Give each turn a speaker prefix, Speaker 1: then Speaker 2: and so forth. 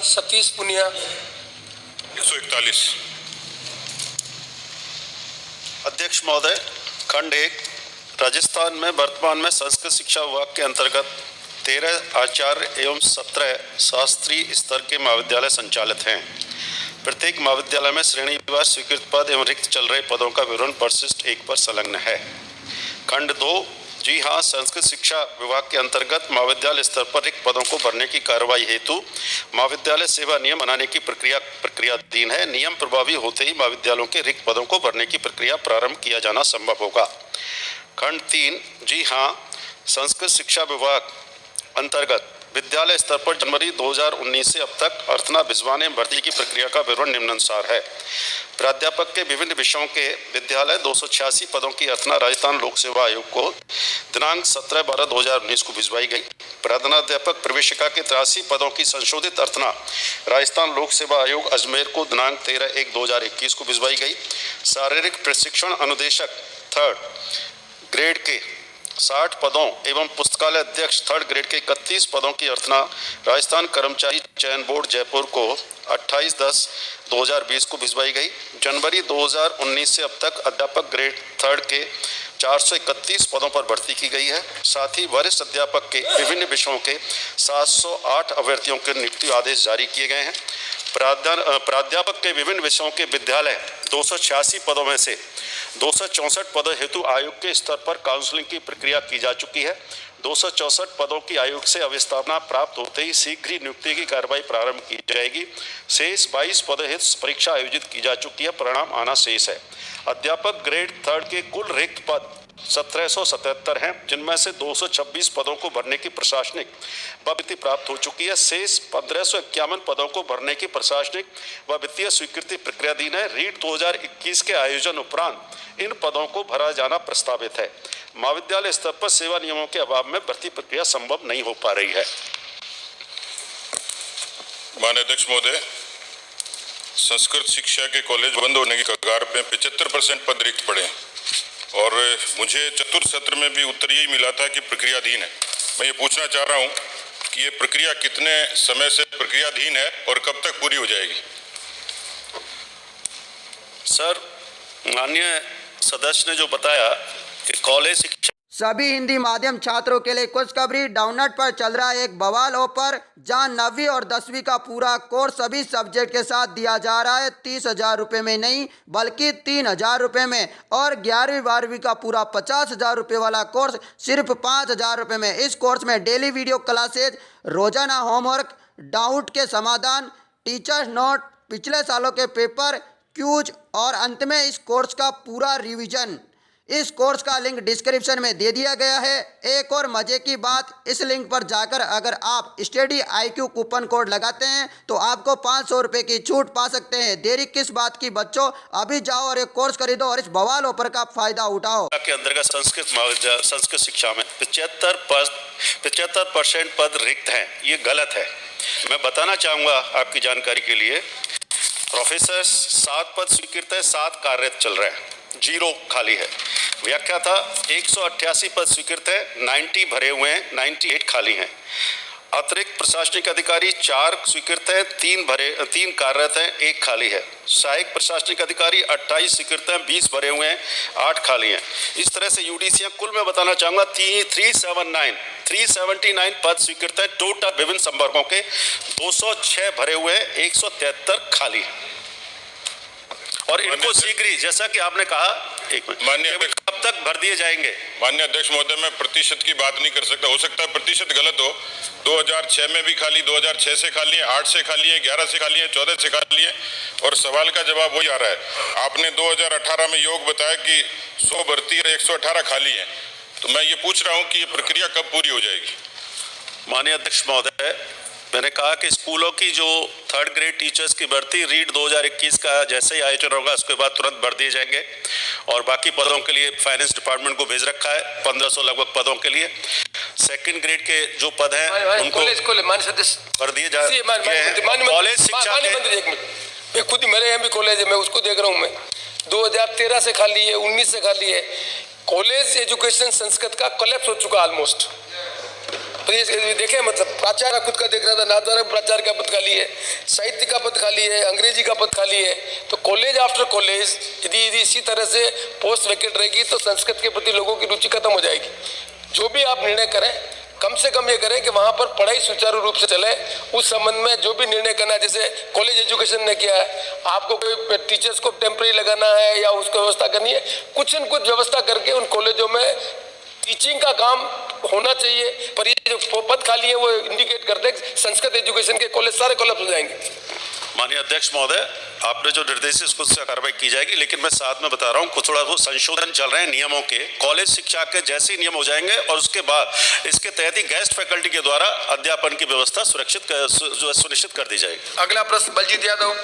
Speaker 1: सतीश पुनिया।
Speaker 2: 141।
Speaker 3: अध्यक्ष महोदय, खंड 1, राजस्थान में वर्तमान में संस्कृत शिक्षा विभाग के अंतर्गत 13 आचार्य एवं 17 शास्त्रीय स्तर के महाविद्यालय संचालित हैं। प्रत्येक महाविद्यालय में श्रेणीवार स्वीकृत पद एवं रिक्त चल रहे पदों का विवरण परिशिष्ट 1 पर संलग्न है। खंड 2, जी हाँ, संस्कृत शिक्षा विभाग के अंतर्गत महाविद्यालय स्तर पर रिक्त पदों को भरने की कार्रवाई हेतु महाविद्यालय सेवा नियम बनाने की प्रक्रियाधीन है। नियम प्रभावी होते ही महाविद्यालयों के रिक्त पदों को भरने की प्रक्रिया प्रारंभ किया जाना संभव होगा। खंड 3, जी हाँ, संस्कृत शिक्षा विभाग अंतर्गत विद्यालय स्तर पर जनवरी 2019 से अब तक अर्थना भिजवाने भर्ती की प्रक्रिया का विवरण निम्नानुसार है। प्राध्यापक के विभिन्न विषयों के विद्यालय 286 पदों की अर्थना राजस्थान लोक सेवा आयोग को दिनांक 17/12/2019 को भिजवाई गई। प्रधानाध्यापक प्रवेशिका के 83 पदों की संशोधित अर्थना राजस्थान लोक सेवा आयोग अजमेर को दिनांक 13/1/2021 को भिजवाई गई। शारीरिक प्रशिक्षण अनुदेशक 3rd ग्रेड के 60 पदों एवं पुस्तकालय अध्यक्ष 3rd ग्रेड के 31 पदों की अर्थना राजस्थान कर्मचारी चयन बोर्ड जयपुर को 28/10/2020 को भिजवाई गई। जनवरी 2019 से अब तक अध्यापक ग्रेड 3rd के 431 पदों पर भर्ती की गई है। साथ ही वरिष्ठ अध्यापक के विभिन्न विषयों के 708 अभ्यर्थियों के नियुक्ति आदेश जारी किए गए हैं। प्राध्यापक के विभिन्न विषयों के विद्यालय 286 पदों में से 264 पदों हेतु आयोग के स्तर पर काउंसलिंग की प्रक्रिया की जा चुकी है। 264 पदों की आयोग से अविस्तावना प्राप्त होते ही शीघ्र ही नियुक्ति की कार्रवाई प्रारंभ की जाएगी। शेष 22 पदों हेतु परीक्षा आयोजित की जा चुकी है, परिणाम आना शेष है। अध्यापक ग्रेड 3rd के कुल रिक्त पद 1777 हैं, जिनमें से 226 पदों को भरने की प्रशासनिक व वित्तीय प्राप्त हो चुकी है। शेष 1551 पदों को भरने की प्रशासनिक व वित्तीय स्वीकृति प्रक्रियाधीन है। रीट 2021 के आयोजन उपरांत इन पदों को भरा जाना प्रस्तावित है। महाविद्यालय स्तर पर सेवा नियमों के अभाव में भर्ती प्रक्रिया संभव नहीं हो पा रही है।
Speaker 2: माननीय अध्यक्ष महोदय, संस्कृत शिक्षा के कॉलेज बंद होने की कगार पे 75% पद रिक्त पड़े और मुझे चतुर्थ सत्र में भी उत्तर यही मिला था कि प्रक्रियाधीन है। मैं ये पूछना चाह रहा हूँ कि ये प्रक्रिया कितने समय से प्रक्रियाधीन है और कब तक पूरी हो जाएगी?
Speaker 3: सर, माननीय सदस्य ने जो बताया कि कॉलेज शिक्षा
Speaker 4: सभी हिंदी माध्यम छात्रों के लिए खुशखबरी, डाउनलोड पर चल रहा है एक बवाल ऑफर, जहां 9वीं और 10वीं का पूरा कोर्स सभी सब्जेक्ट के साथ दिया जा रहा है 30,000 रुपये में नहीं बल्कि 3,000 रुपये में, और 11वीं 12वीं का पूरा 50,000 रुपये वाला कोर्स सिर्फ 5,000 रुपये में। इस कोर्स में डेली वीडियो क्लासेज, रोजाना होमवर्क, डाउट के समाधान, टीचर्स नोट, पिछले सालों के पेपर, क्यूज और अंत में इस कोर्स का पूरा रिवीजन। इस कोर्स का लिंक डिस्क्रिप्शन में दे दिया गया है। एक और मजे की बात, इस लिंक पर जाकर अगर आप स्टडी IQ कूपन कोड लगाते हैं तो आपको 500 रुपये की छूट पा सकते हैं। देरी किस बात की बच्चों, अभी जाओ और एक कोर्स खरीदो और इस बवाल ऑफर का फायदा उठाओ।
Speaker 3: के अंतर्गत संस्कृत शिक्षा में 75% पद रिक्त हैं, ये गलत है। मैं बताना चाहूँगा आपकी जानकारी के लिए, प्रोफेसर 7 पद स्वीकृत है, 7 कार्यरत चल रहे हैं, 0 खाली है। व्याख्याता 188 पद स्वीकृत है, 90 भरे हुए हैं, 98 खाली हैं। अतिरिक्त प्रशासनिक अधिकारी 4 स्वीकृत है, 3 कार्यरत हैं, 1 खाली है। सहायक प्रशासनिक अधिकारी 28 स्वीकृत हैं, 20 भरे हुए हैं, 8 खाली हैं। इस तरह से यूडीसी कुल मैं बताना चाहूँगा 379 पद स्वीकृत हैं। टोटल विभिन्न संवर्गों के 206 भरे हुए हैं, 173 खाली हैं। और इनको शीघ्र ही, जैसा कि आपने कहा, एक मिनट, कब तक भर दिए जाएंगे?
Speaker 2: माननीय अध्यक्ष महोदय, मैं प्रतिशत की बात नहीं कर सकता, हो सकता है प्रतिशत गलत हो। 2006 में भी खाली, 2006 से खाली है, 8 से खाली है, 11 से खाली है, 14 से खाली है, और सवाल का जवाब वही आ रहा है। आपने 2018 में योग बताया कि 100 भर्ती और 118 खाली है, तो मैं ये पूछ रहा हूँ कि ये प्रक्रिया कब पूरी हो जाएगी?
Speaker 3: माननीय अध्यक्ष महोदय, मैंने कहा कि स्कूलों की जो 3rd ग्रेड टीचर्स की भर्ती रीट 2021 का जैसे ही आयोजन होगा उसके बाद तुरंत भर दिए जाएंगे, और बाकी पदों के लिए फाइनेंस डिपार्टमेंट को भेज रखा है 1500 लगभग पदों के लिए। 2nd ग्रेड के जो पद हैं उनको भर दिए जा रहे हैं। कॉलेज शिक्षा
Speaker 1: मैं खुद ही, मेरे यहाँ भी कॉलेज है, मैं उसको देख रहा हूँ। मैं 2013 से खाली है, 19 से खाली है। कॉलेज एजुकेशन संस्कृत का कोलैप्स हो चुका ऑलमोस्ट। तो ये देखें, मतलब प्राचार्य खुद का देख रहा था, नाथद्वारा प्राचार्य का पद खाली है, साहित्य का पद खाली है, अंग्रेजी का पद खाली है। तो कॉलेज आफ्टर कॉलेज यदि इसी तरह से पोस्ट वैकेंट रहेगी तो संस्कृत के प्रति लोगों की रुचि खत्म हो जाएगी। जो भी आप निर्णय करें, कम से कम ये करें कि वहाँ पर पढ़ाई सुचारू रूप से चले। उस संबंध में जो भी निर्णय करना है, जैसे कॉलेज एजुकेशन ने किया है, आपको कोई टीचर्स को टेम्परेरी लगाना है या उसको व्यवस्था करनी है, कुछ न कुछ व्यवस्था करके उन कॉलेजों में टीचिंग का काम होना चाहिए। पर ये जो पद खाली है वो इंडिकेट करते हैं संस्कृत एजुकेशन के कॉलेज सारे कोलैप्स हो जाएंगे।
Speaker 3: माननीय अध्यक्ष महोदय, आपने जो निर्देश है उसको कार्रवाई की जाएगी, लेकिन मैं साथ में बता रहा हूँ कुछ थोड़ा वो संशोधन चल रहे हैं नियमों के। कॉलेज शिक्षा के जैसे ही नियम हो जाएंगे और उसके बाद इसके तहत ही गेस्ट फैकल्टी के द्वारा अध्यापन की व्यवस्था सुनिश्चित कर दी जाएगी।
Speaker 1: अगला प्रश्न बलजीत यादव।